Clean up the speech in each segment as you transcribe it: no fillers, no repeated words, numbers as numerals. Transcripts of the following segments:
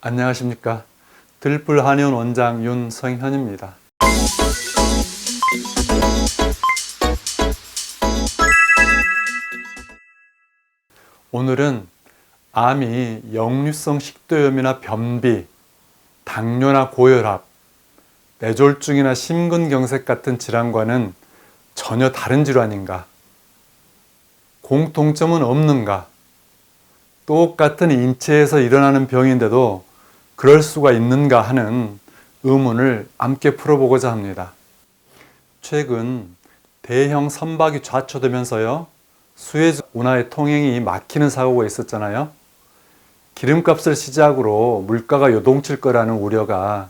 안녕하십니까. 들불 한의원 원장 윤성현입니다. 오늘은 암이 역류성 식도염이나 변비, 당뇨나 고혈압, 뇌졸중이나 심근경색 같은 질환과는 전혀 다른 질환인가? 공통점은 없는가? 똑같은 인체에서 일어나는 병인데도 그럴 수가 있는가 하는 의문을 함께 풀어보고자 합니다. 최근 대형 선박이 좌초되면서요, 수에즈 운하의 통행이 막히는 사고가 있었잖아요. 기름값을 시작으로 물가가 요동칠 거라는 우려가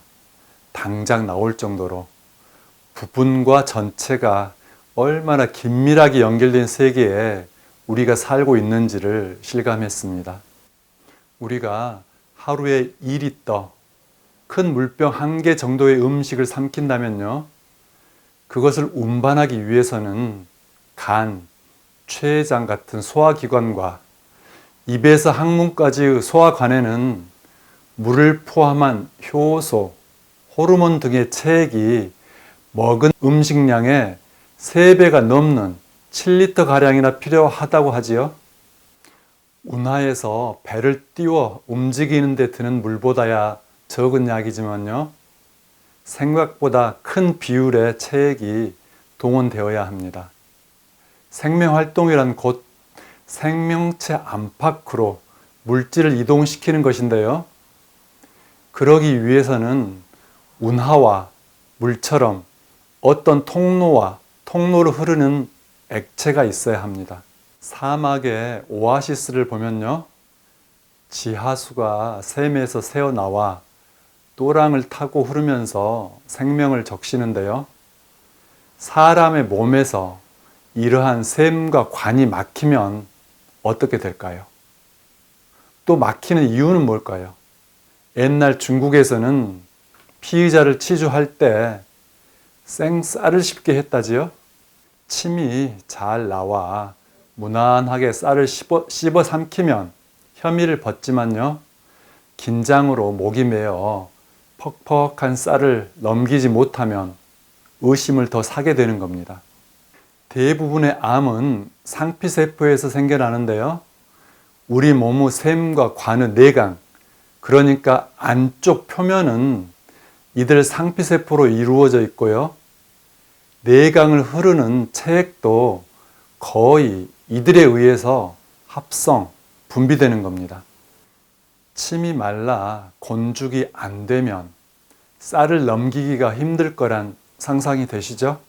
당장 나올 정도로 부분과 전체가 얼마나 긴밀하게 연결된 세계에 우리가 살고 있는지를 실감했습니다. 우리가 하루에 2리터, 큰 물병 1개 정도의 음식을 삼킨다면요, 그것을 운반하기 위해서는 간, 췌장 같은 소화기관과 입에서 항문까지의 소화관에는 물을 포함한 효소, 호르몬 등의 체액이 먹은 음식량의 3배가 넘는 7리터가량이나 필요하다고 하지요. 운하에서 배를 띄워 움직이는 데 드는 물보다야 적은 약이지만요, 생각보다 큰 비율의 체액이 동원되어야 합니다. 생명활동이란 곧 생명체 안팎으로 물질을 이동시키는 것인데요, 그러기 위해서는 운하와 물처럼 어떤 통로를 흐르는 액체가 있어야 합니다. 사막의 오아시스를 보면요, 지하수가 샘에서 새어나와 또랑을 타고 흐르면서 생명을 적시는데요, 사람의 몸에서 이러한 샘과 관이 막히면 어떻게 될까요? 또 막히는 이유는 뭘까요? 옛날 중국에서는 피의자를 치주할 때 생쌀을 씹게 했다지요. 침이 잘 나와 무난하게 쌀을 씹어 삼키면 혐의를 벗지만요, 긴장으로 목이 메어 퍽퍽한 쌀을 넘기지 못하면 의심을 더 사게 되는 겁니다. 대부분의 암은 상피세포에서 생겨나는데요, 우리 몸의 샘과 관의 내강, 그러니까 안쪽 표면은 이들 상피세포로 이루어져 있고요, 내강을 흐르는 체액도 거의 이들에 의해서 합성, 분비되는 겁니다. 침이 말라 곤죽이 안 되면 쌀을 넘기기가 힘들 거란 상상이 되시죠?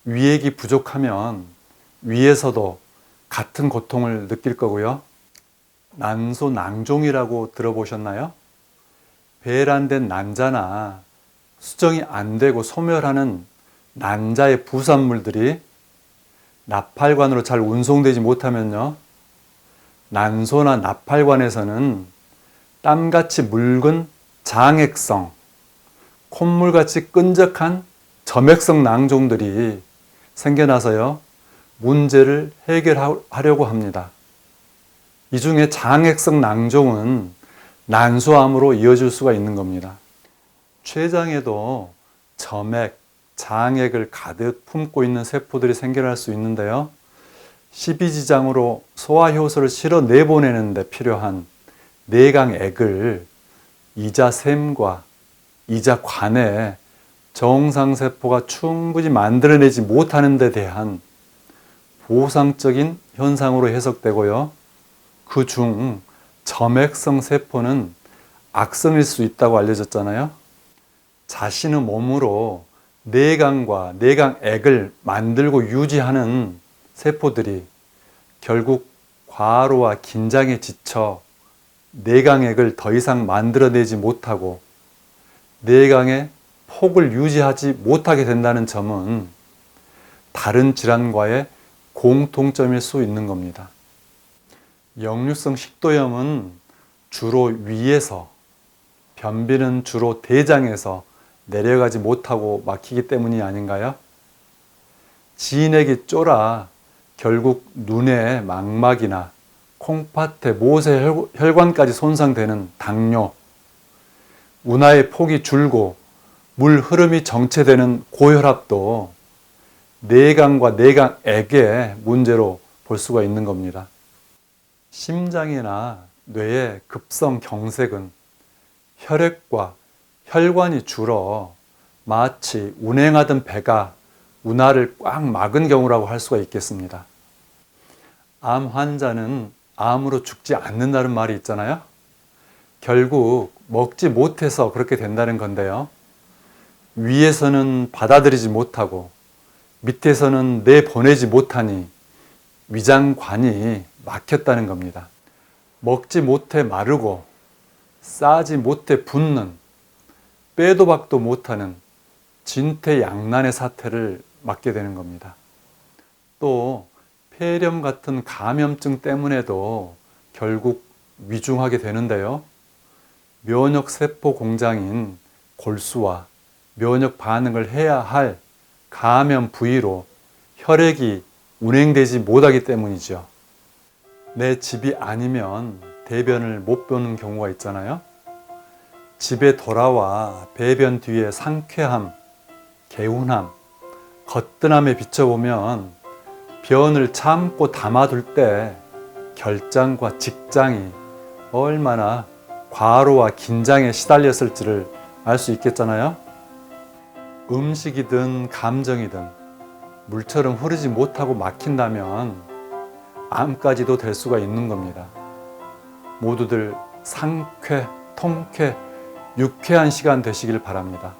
위액이 부족하면 위에서도 같은 고통을 느낄 거고요. 난소낭종이라고 들어보셨나요? 배란된 난자나 수정이 안 되고 소멸하는 난자의 부산물들이 나팔관으로 잘 운송되지 못하면요, 난소나 나팔관에서는 땀같이 물 장액성, 콧물같이 끈적한 점액성 낭종들이 생겨나서요, 문제를 해결하려고 합니다. 이 중에 장액성 낭종은 난소암으로 이어질 수가 있는 겁니다. 췌장에도 점액, 장액을 가득 품고 있는 세포들이 생겨날 수 있는데요, 십이지장으로 소화효소를 실어 내보내는 데 필요한 내강액을 이자샘과 이자관에 정상세포가 충분히 만들어내지 못하는 데 대한 보상적인 현상으로 해석되고요, 그중 점액성 세포는 악성일 수 있다고 알려졌잖아요. 자신의 몸으로 내강과 내강액을 만들고 유지하는 세포들이 결국 과로와 긴장에 지쳐 내강액을 더 이상 만들어내지 못하고 내강의 폭을 유지하지 못하게 된다는 점은 다른 질환과의 공통점일 수 있는 겁니다. 역류성 식도염은 주로 위에서, 변비는 주로 대장에서 내려가지 못하고 막히기 때문이 아닌가요? 지인에게 쫄아 결국 눈의 망막이나 콩팥에 모세 혈관까지 손상되는 당뇨, 운하의 폭이 줄고 물 흐름이 정체되는 고혈압도 내강과 내강액의 문제로 볼 수가 있는 겁니다. 심장이나 뇌의 급성 경색은 혈액과 혈관이 줄어 마치 운행하던 배가 운하를 꽉 막은 경우라고 할 수가 있겠습니다. 암 환자는 암으로 죽지 않는다는 말이 있잖아요. 결국 먹지 못해서 그렇게 된다는 건데요. 위에서는 받아들이지 못하고 밑에서는 내보내지 못하니 위장관이 막혔다는 겁니다. 먹지 못해 마르고 싸지 못해 붓는 빼도 박도 못하는 진퇴양난의 사태를 맞게 되는 겁니다. 또 폐렴 같은 감염증 때문에도 결국 위중하게 되는데요. 면역세포 공장인 골수와 면역 반응을 해야 할 감염 부위로 혈액이 운행되지 못하기 때문이죠. 내 집이 아니면 대변을 못 보는 경우가 있잖아요. 집에 돌아와 배변 뒤에 상쾌함, 개운함, 거뜬함에 비춰보면 변을 참고 담아둘 때 결장과 직장이 얼마나 과로와 긴장에 시달렸을지를 알 수 있겠잖아요. 음식이든 감정이든 물처럼 흐르지 못하고 막힌다면 암까지도 될 수가 있는 겁니다. 모두들 상쾌, 통쾌, 유쾌한 시간 되시길 바랍니다.